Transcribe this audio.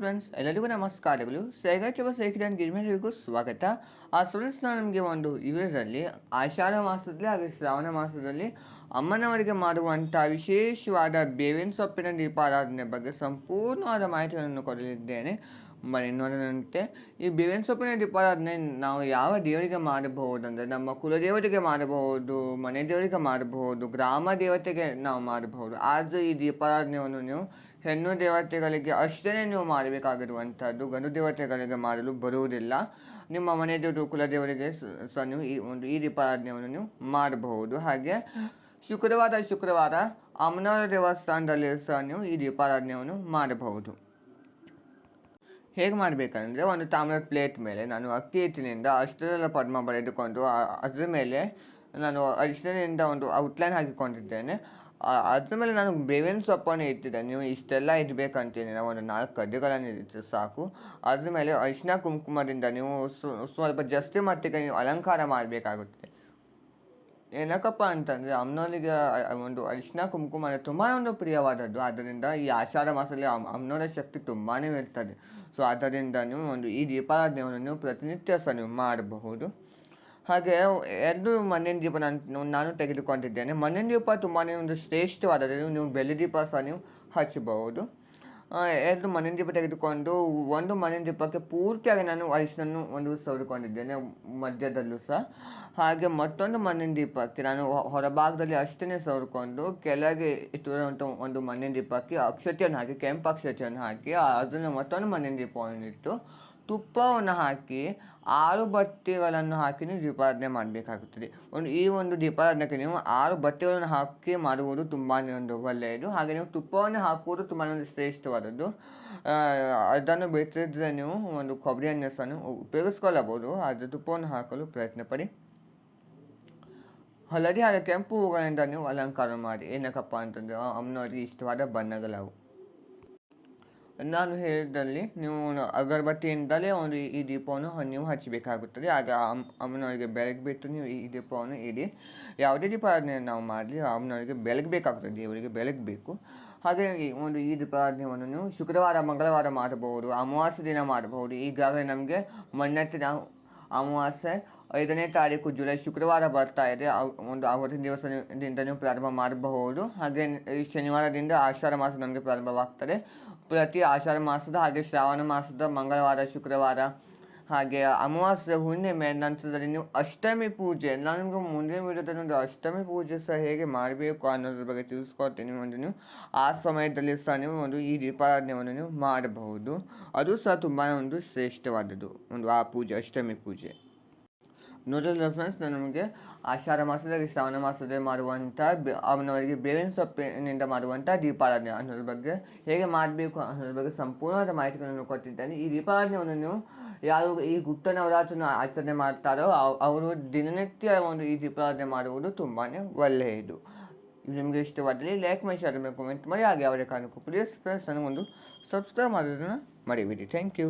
Friends, ಎಲ್ಲರಿಗೂ ನಮಸ್ಕಾರಗಳು. ಸೈಗಾಚವ ಸೇಕಿದಾನ್ ಗಿರಿಮೆರಿಗೂ ಸ್ವಾಗತ. ಫ್ರೆಂಡ್ಸ್, ನಾನು ನಿಮಗೆ ಒಂದು ಇವರಲ್ಲಿ ಆಷಾಢ ಮಾಸದಲ್ಲಿ ಹಾಗೆ ಶ್ರಾವಣ ಮಾಸದಲ್ಲಿ ಅಮ್ಮನವರಿಗೆ ಮಾಡುವಂಥ ವಿಶೇಷವಾದ ಬೇವಿನ ಸೊಪ್ಪಿನ ದೀಪಾರಾಧನೆ ಬಗ್ಗೆ ಸಂಪೂರ್ಣವಾದ ಮಾಹಿತಿಯನ್ನು ಕೊಡಲಿದ್ದೇನೆ. ಬನ್ನಿ ನೋಡೋಣಂತೆ. ಈ ಬೇವಿನ ಸೊಪ್ಪಿನ ದೀಪಾರಾಧನೆ ನಾವು ಯಾವ ದೇವರಿಗೆ ಮಾಡಬಹುದು ಅಂದರೆ, ನಮ್ಮ ಕುಲದೇವತೆಗೆ ಮಾಡಬಹುದು, ಮನೆ ದೇವರಿಗೆ ಮಾಡಬಹುದು, ಗ್ರಾಮ ದೇವತೆಗೆ ನಾವು ಮಾಡಬಹುದು. ಆದರೆ ಈ ದೀಪಾರಾಧನೆಯನ್ನು ನೀವು ಹೆಣ್ಣು ದೇವತೆಗಳಿಗೆ ಅಷ್ಟೇ ನೀವು ಮಾಡಬೇಕಾಗಿರುವಂಥದ್ದು, ಗಂಡು ದೇವತೆಗಳಿಗೆ ಮಾಡಲು ಬರುವುದಿಲ್ಲ. ನಿಮ್ಮ ಮನೆ ದೇವರು ಕುಲದೇವರಿಗೆ ಸಹ ನೀವು ಈ ದೀಪಾರಾಧನೆಯನ್ನು ನೀವು ಮಾಡಬಹುದು. ಹಾಗೆ ಶುಕ್ರವಾರ ಅಮ್ಮನವರ ದೇವಸ್ಥಾನದಲ್ಲಿ ಸಹ ನೀವು ಈ ದೀಪಾರಾಧನೆಯನ್ನು ಮಾಡಬಹುದು. ಹೇಗೆ ಮಾಡಬೇಕಂದ್ರೆ, ಒಂದು ತಾಮ್ರದ ಪ್ಲೇಟ್ ಮೇಲೆ ನಾನು ಅಕ್ಕಿ ಹಿಟ್ಟಿನಿಂದ ಅಷ್ಟದಳ ಪದ್ಮ ಬರೆದುಕೊಂಡು ಅದ್ರ ಮೇಲೆ ನಾನು ಅರಿಶಿನಿಂದ ಒಂದು ಔಟ್ಲೈನ್ ಹಾಕಿಕೊಂಡಿದ್ದೇನೆ. ಅದ್ರ ಮೇಲೆ ನಾನು ಬೇವಿನ ಸೊಪ್ಪನ್ನು ಇಟ್ಟಿದ್ದೇನೆ. ನೀವು ಇಷ್ಟೆಲ್ಲ ಇಡಬೇಕಂತೇನಿಲ್ಲ, ಒಂದು 4 ಕಡ್ಡಿಗಳನ್ನು ಇಟ್ಟರೆ ಸಾಕು. ಅದ್ರ ಮೇಲೆ ಅರಿಶಿನ ಕುಂಕುಮದಿಂದ ನೀವು ಸ್ವಲ್ಪ ಜಾಸ್ತಿ ಮಟ್ಟಿಗೆ ನೀವು ಅಲಂಕಾರ ಮಾಡಬೇಕಾಗುತ್ತದೆ. ಏನಕ್ಕಪ್ಪ ಅಂತಂದರೆ, ಅಮ್ಮನವರಿಗೆ ಒಂದು ಅರಿಶಿನ ಕುಂಕುಮ ಅಂದರೆ ತುಂಬಾ ಒಂದು ಪ್ರಿಯವಾದದ್ದು. ಆದ್ದರಿಂದ ಈ ಆಷಾಢ ಮಾಸದಲ್ಲಿ ಅಮ್ಮನವರ ಶಕ್ತಿ ತುಂಬಾ ಇರ್ತದೆ. ಸೊ ಆದ್ದರಿಂದ ನೀವು ಈ ದೀಪಾರಾಧನೆಯನ್ನು ನೀವು ಪ್ರತಿನಿತ್ಯ ಸಹ ನೀವು ಮಾಡಬಹುದು. ಹಾಗೆ 2 ಮಣ್ಣಿನ ದೀಪ ನಾನು ತೆಗೆದುಕೊಂಡಿದ್ದೇನೆ. ಮಣ್ಣಿನ ದೀಪ ತುಂಬಾ ಒಂದು ಶ್ರೇಷ್ಠವಾದದ್ದು. ನೀವು ಬೆಳ್ಳಿ ದೀಪ ಸಹ ನೀವು ಹಚ್ಚಬಹುದು. 2 ಮಣ್ಣಿನ ದೀಪ ತೆಗೆದುಕೊಂಡು, ಒಂದು ಮಣ್ಣಿನ ದೀಪಕ್ಕೆ ಪೂರ್ತಿಯಾಗಿ ನಾನು ಅರಿಶಿನನ್ನು ಸವರಿಕೊಂಡಿದ್ದೇನೆ, ಮಧ್ಯದಲ್ಲೂ ಸಹ. ಹಾಗೆ ಮತ್ತೊಂದು ಮಣ್ಣಿನ ದೀಪಕ್ಕೆ ನಾನು ಹೊರಭಾಗದಲ್ಲಿ ಅಷ್ಟೇ ಸವರಿಕೊಂಡು, ಕೆಳಗೆ ಇಟ್ಟಿರುವಂಥ ಒಂದು ಮಣ್ಣಿನ ದೀಪಕ್ಕೆ ಅಕ್ಷತೆಯನ್ನು ಹಾಕಿ, ಕೆಂಪು ಅಕ್ಷತೆಯನ್ನು ಹಾಕಿ, ಅದನ್ನು ಮತ್ತೊಂದು ಮಣ್ಣಿನ ದೀಪವನ್ನು ಇಟ್ಟು ತುಪ್ಪವನ್ನು ಹಾಕಿ 6 ಬತ್ತಿಗಳನ್ನು ಹಾಕಿ ನೀವು ದೀಪಾರಾಧನೆ ಮಾಡಬೇಕಾಗುತ್ತದೆ. ಈ ಒಂದು ದೀಪಾರಾಧನೆಗೆ ನೀವು 6 ಬತ್ತಿಗಳನ್ನು ಹಾಕಿ ಮಾಡುವುದು ತುಂಬಾ ಒಂದು ಒಳ್ಳೆಯದು. ಹಾಗೆ ನೀವು ತುಪ್ಪವನ್ನು ಹಾಕುವುದು ತುಂಬಾ ಒಂದು ಶ್ರೇಷ್ಠವಾದದ್ದು. ಅದನ್ನು ಬಿಟ್ಟಿದ್ರೆ ನೀವು ಒಂದು ಕೊಬ್ಬರಿ ಎಣ್ಣೆ ಸಹ ಉಪಯೋಗಿಸ್ಕೊಳ್ಳಬಹುದು. ಆದರೆ ತುಪ್ಪವನ್ನು ಹಾಕಲು ಪ್ರಯತ್ನ ಪಡಿ. ಹಳದಿ ಹಾಗೆ ಕೆಂಪು ಹೂಗಳಿಂದ ನೀವು ಅಲಂಕಾರ ಮಾಡಿ. ಏನಕ್ಕಪ್ಪ ಅಂತಂದರೆ, ಅಮ್ಮನವರಿಗೆ ಇಷ್ಟವಾದ ಬಣ್ಣಗಳವು. ನಾನು ಹೇಳಿದಲ್ಲಿ ನೀವು ಅಗರಬತ್ತಿಯಿಂದಲೇ ಈ ದೀಪವನ್ನು ನೀವು ಹಚ್ಚಬೇಕಾಗುತ್ತದೆ. ಆಗ ಅಮ್ಮನವರಿಗೆ ಬೆಳಗ್ಬಿಟ್ಟು ನೀವು ಈ ದೀಪವನ್ನು ಇಡಿ. ಯಾವುದೇ ದೀಪಾರಾಧನೆ ನಾವು ಮಾಡಲಿ, ಅಮ್ಮನವರಿಗೆ ಬೆಳಗಬೇಕಾಗುತ್ತದೆ, ದೇವರಿಗೆ ಬೆಳಗಬೇಕು. ಹಾಗೆ ಈ ದೀಪಾರಾಧನೆಯನ್ನು ನೀವು ಶುಕ್ರವಾರ, ಮಂಗಳವಾರ ಮಾಡಬಹುದು, ಅಮಾವಾಸ್ಯೆ ದಿನ ಮಾಡಬಹುದು. ಈಗಾಗಲೇ ನಮಗೆ ಮೊನ್ನೆತ್ತಿನ ಅಮಾವಾಸ್ಯೆ 5ನೇ ತಾರೀಕು ಜುಲೈ ಶುಕ್ರವಾರ ಬರ್ತಾ ಇದೆ. ಅವತ್ತಿನ ದಿವಸದಿಂದ ನೀವು ಪ್ರಾರಂಭ ಮಾಡಬಹುದು. ಹಾಗೆ ಈ ಶನಿವಾರದಿಂದ ಆಷಾಢ ಮಾಸ ನಮಗೆ ಪ್ರಾರಂಭವಾಗ್ತದೆ. ಪ್ರತಿ ಆಷಾಢ ಮಾಸದ ಹಾಗೆ ಶ್ರಾವಣ ಮಾಸದ ಮಂಗಳವಾರ, ಶುಕ್ರವಾರ, ಹಾಗೆ ಅಮಾವಾಸ್ಯೆ, ಹುಣ್ಣಿಮೆ ನಂತರದಲ್ಲಿ ನೀವು ಅಷ್ಟಮಿ ಪೂಜೆ, ನಾನು ನಿಮಗೆ ಮುಂದಿನ ವಿಡಿಯೋದಲ್ಲಿ ಒಂದು ಅಷ್ಟಮಿ ಪೂಜೆ ಸಹ ಹೇಗೆ ಮಾಡಬೇಕು ಅನ್ನೋದ್ರ ಬಗ್ಗೆ ತಿಳಿಸ್ಕೊಡ್ತೀನಿ. ನೀವು ಆ ಸಮಯದಲ್ಲಿ ಸಹ ನೀವು ಈ ದೀಪಾರಾಧನೆಯನ್ನು ನೀವು ಮಾಡಬಹುದು. ಅದು ಸಹ ತುಂಬಾ ಒಂದು ಶ್ರೇಷ್ಠವಾದದ್ದು, ಆ ಪೂಜೆ, ಅಷ್ಟಮಿ ಪೂಜೆ. ನೋಡಲ್ಲ ಫ್ರೆಂಡ್ಸ್, ನಾನು ನಿಮಗೆ ಆಷಾಢ ಮಾಸದಲ್ಲಿ, ಶ್ರಾವಣ ಮಾಸದಲ್ಲಿ ಮಾಡುವಂಥ ಅವನವರಿಗೆ ಬೇವಿನ ಸೊಪ್ಪಿನಿಂದ ಮಾಡುವಂಥ ದೀಪಾರಾಧನೆ ಅನ್ನೋದ್ರ ಬಗ್ಗೆ, ಹೇಗೆ ಮಾಡಬೇಕು ಅನ್ನೋದ್ರ ಬಗ್ಗೆ ಸಂಪೂರ್ಣವಾದ ಮಾಹಿತಿಗಳನ್ನು ಕೊಟ್ಟಿದ್ದೇನೆ. ಈ ದೀಪಾರಾಧನೆಯನ್ನು ನೀವು ಯಾರು ಈ ಗುಪ್ತ ನವರಾತ್ರಿಯನ್ನು ಆಚರಣೆ ಮಾಡ್ತಾರೋ ಅವರು ದಿನನಿತ್ಯ ಈ ದೀಪಾರಾಧನೆ ಮಾಡುವುದು ತುಂಬಾ ಒಳ್ಳೆಯದು. ನಿಮಗೆ ಇಷ್ಟವಾದಲ್ಲಿ ಲೈಕ್ ಮಾಡಿ, ಶೇರ್ ಮಾಡಿ, ಕಮೆಂಟ್ ಮಾಡಿ. ಹಾಗೆ ಯಾವುದೇ ಕಾರಣಕ್ಕೂ ಪ್ಲೀಸ್ ಫ್ರೆಂಡ್ಸ್ ನನಗೊಂದು ಸಬ್ಸ್ಕ್ರೈಬ್ ಮಾಡೋದನ್ನು ಮರಿಬೇಡಿ. Thank you.